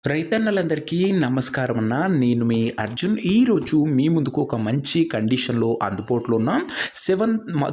రైతన్నలందరికీ నమస్కారం అన్న. నేను మీ అర్జున్. ఈరోజు మీ ముందుకు ఒక మంచి కండిషన్‌లో అందుబాటులో ఉన్న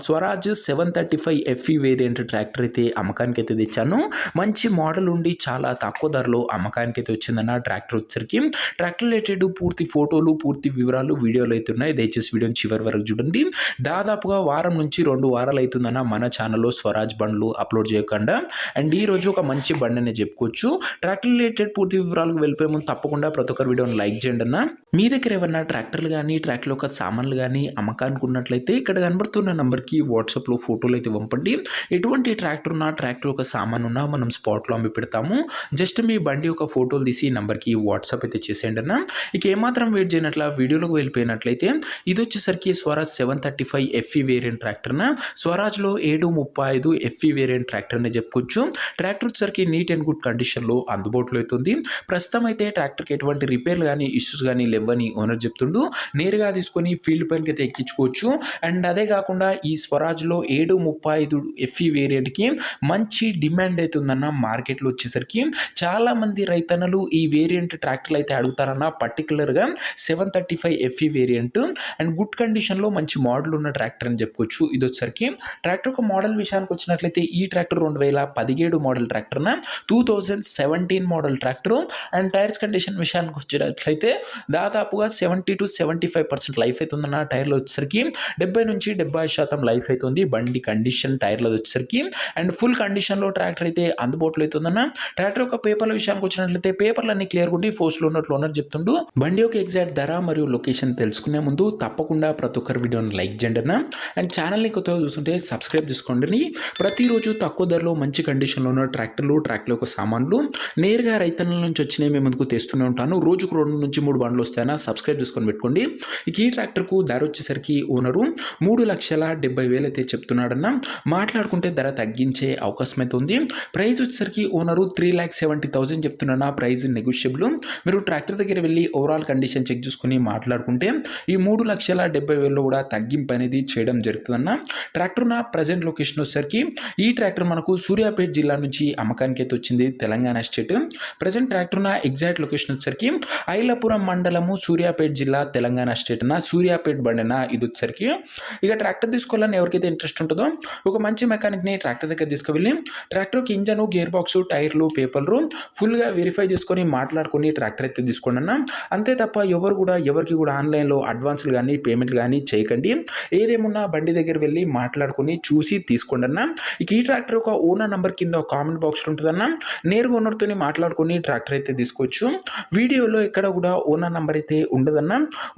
స్వరాజ్ 735 ఎఫ్ఈ వేరియంట్ ట్రాక్టర్ అయితే అమ్మకానికైతే తెచ్చాను. మంచి మోడల్ ఉండి చాలా తక్కువ ధరలో అమ్మకానికైతే వచ్చిందన్న. ట్రాక్టర్ వచ్చేసరికి ట్రాక్టర్ రిలేటెడ్ పూర్తి ఫోటోలు, పూర్తి వివరాలు వీడియోలో అయితే ఉన్నాయి. దయచేసి వీడియోని చివరి వరకు చూడండి. దాదాపుగా వారం నుంచి 2 వారాలు అవుతుందన్న మన ఛానల్‌లో స్వరాజ్ బండ్లు అప్లోడ్ చేయకుండా. అండ్ ఈరోజు ఒక మంచి బండి అనే చెప్పుకోవచ్చు. ట్రాక్టర్ రిలేటెడ్ పూర్తి వివరాలకు వెళ్ళిపోయే ముందు తప్పకుండా ప్రతి ఒక్కరు వీడియోని లైక్ చేయండి అన్న. మీ దగ్గర ఏమన్నా ట్రాక్టర్లు కానీ ట్రాక్టర్ యొక్క సామాన్లు కానీ అమ్మకానికి ఉన్నట్లయితే ఇక్కడ కనబడుతున్న నంబర్కి వాట్సాప్లో ఫోటోలు అయితే పంపండి. ఎటువంటి ట్రాక్టర్ ఉన్నా ట్రాక్టర్ యొక్క సామాన్ ఉన్నా మనం స్పాట్లో అమ్మి పెడతాము. జస్ట్ మీ బండి యొక్క ఫోటోలు తీసి ఈ నంబర్కి వాట్సాప్ అయితే చేసేయండి అన్న. ఇక ఏమాత్రం వెయిట్ చేయనట్ల వీడియోలోకి వెళ్ళిపోయినట్లయితే ఇది వచ్చేసరికి స్వరాజ్ 735 ఎఫ్ఈ వేరియంట్ ట్రాక్టర్న. స్వరాజ్లో 735 ఎఫ్ఈ వేరియంట్ ట్రాక్టర్ అని చెప్పుకోవచ్చు. ట్రాక్టర్ వచ్చేసరికి నీట్ అండ్ గుడ్ కండిషన్లో అందుబాటులో అవుతుంది. ప్రస్తుతం అయితే ట్రాక్టర్కి ఎటువంటి రిపేర్లు కానీ ఇష్యూస్ కానీ లేవని ఓనర్ చెప్తుండు. నేరుగా తీసుకొని ఫీల్డ్ పైనకి అయితే ఎక్కించుకోవచ్చు. అండ్ అదే కాకుండా ఈ స్వరాజ్లో 735 ఎఫ్ఈ వేరియంట్కి మంచి డిమాండ్ అయితే ఉందన్న. మార్కెట్లో వచ్చేసరికి చాలామంది రైతన్నలు ఈ వేరియంట్ ట్రాక్టర్లు అయితే అడుగుతారన్న. పర్టికులర్గా 735 ఎఫ్ఈ వేరియంట్ అండ్ గుడ్ కండిషన్లో మంచి మోడల్ ఉన్న ట్రాక్టర్ అని చెప్పుకోవచ్చు. ఇది వచ్చేసరికి ట్రాక్టర్ ఒక మోడల్ విషయానికి వచ్చినట్లయితే ఈ ట్రాక్టర్ 2017 మోడల్ ట్రాక్టర్న, 2017 model tractor. And tyres condition విషయానికి వచ్చినట్లయితే దాదాపుగా 70-75% లైఫ్ అవుతుందన్న. టైర్లు వచ్చేసరికి 70-70% లైఫ్ అవుతుంది. బండి కండిషన్ టైర్లు వచ్చేసరికి అండ్ ఫుల్ కండిషన్లో ట్రాక్టర్ అయితే అందుబాటులో అవుతుందన్న. ట్రాక్టర్ యొక్క పేపర్ల విషయానికి వచ్చినట్లయితే పేపర్లు అన్ని క్లియర్గా ఉండి ఫోర్స్లో ఉన్నట్లు ఓనర్ చెప్తుండు. బండి యొక్క ఎగ్జాక్ట్ ధర మరియు లొకేషన్ తెలుసుకునే ముందు తప్పకుండా ప్రతి ఒక్కరి వీడియోని లైక్ చేయండి అన్న. అండ్ ఛానల్ని కొత్తగా చూస్తుంటే సబ్స్క్రైబ్ చేసుకోండి. ప్రతిరోజు తక్కువ ధరలో మంచి కండిషన్లో ఉన్న ట్రాక్టర్ యొక్క సామాన్లు నేరుగా రైతన్నల నుంచి వచ్చినాయి మేము ముందుకు తెస్తూనే ఉంటాను. రోజుకు 2-3 బండ్లు వస్తాయన్నా. సబ్స్క్రైబ్ చేసుకొని పెట్టుకోండి. ఇక ఈ ట్రాక్టర్కు ధర వచ్చేసరికి ఓనరు 3,70,000 అయితే చెప్తున్నాడన్న. మాట్లాడుకుంటే ధర తగ్గించే అవకాశం అయితే ఉంది. ప్రైస్ వచ్చేసరికి ఓనరు 3,70,000 చెప్తున్నా. Price negotiable. మీరు ట్రాక్టర్ దగ్గర వెళ్ళి ఓవరాల్ కండిషన్ చెక్ చేసుకుని మాట్లాడుకుంటే ఈ 3,70,000 కూడా తగ్గింపు అనేది చేయడం జరుగుతుందన్న. ట్రాక్టర్ నా ప్రజెంట్ లొకేషన్ వచ్చేసరికి ఈ ట్రాక్టర్ మనకు సూర్యాపేట జిల్లా నుంచి అమ్మకానికి అయితే వచ్చింది, తెలంగాణ స్టేట్. ప్రజెంట్ ట్రాక్టర్ నా ఎగ్జాక్ట్ లొకేషన్ వచ్చేసరికి ఐలాపురం మండలము, సూర్యాపేట జిల్లా, తెలంగాణ స్టేట్ నా. సూర్యాపేట బండిన ఇది వచ్చేసరికి. ఇక ట్రాక్టర్ తీసుకోవాలని ఎవరికైతే ఇంట్రెస్ట్ ఉంటుందో ఒక మంచి మెకానిక్ని ట్రాక్టర్ దగ్గర తీసుకువెళ్ళి ట్రాక్టర్కి ఇంజను, గేర్ బాక్స్, టైర్లు, పేపర్లు ఫుల్గా వెరిఫై చేసుకొని మాట్లాడుకొని ట్రాక్టర్ అయితే తీసుకోండి అన్న. అంతే తప్ప ఎవరికి కూడా ఆన్లైన్లో అడ్వాన్స్లు కానీ పేమెంట్లు కానీ చేయకండి. ఏదేమున్నా బండి దగ్గర వెళ్ళి మాట్లాడుకొని చూసి తీసుకోండి అన్న. ఇక ఈ ట్రాక్టర్ ఒక ఓనర్ నెంబర్ కింద కామెంట్ బాక్స్లో ఉంటుందన్న. నేరుగా ఓనర్తో మాట్లాడుకొని ట్రాక్టర్ అయితే తీసుకోవచ్చు. వీడియోలో ఎక్కడ కూడా ఓనర్ నెంబర్ అయితే ఉండదన్న.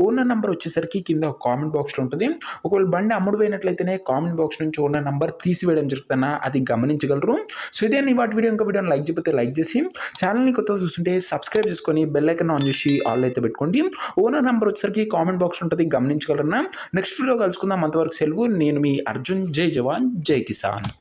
ఓనర్ నెంబర్ వచ్చేసరికి కింద కామెంట్ బాక్స్లో ఉంటుంది. ఒకవేళ బండి అమ్ముడుపోయినట్లయితేనే కామెంట్ బాక్స్ నుంచి ఓనర్ నెంబర్ తీసివేయడం జరుగుతుందన్న. అది గమనించగలరు. సో ఇదే వాటి వీడియోని లైక్ చేయకపోతే లైక్ చేసి ఛానల్ని కొత్తగా చూస్తుంటే సబ్స్క్రైబ్ చేసుకొని బెల్ ఐకాన్ ఆన్ చేసి ఆల్ అయితే పెట్టుకోండి. ఓనర్ నెంబర్ వచ్చేసరికి కామెంట్ బాక్స్లో ఉంటుంది, గమనించగలరన్నా. నెక్స్ట్ వీడియో కలుసుకుందాం. అంతవరకు సెలవు. నేను మీ అర్జున్. జై జవాన్ జై కిసాన్.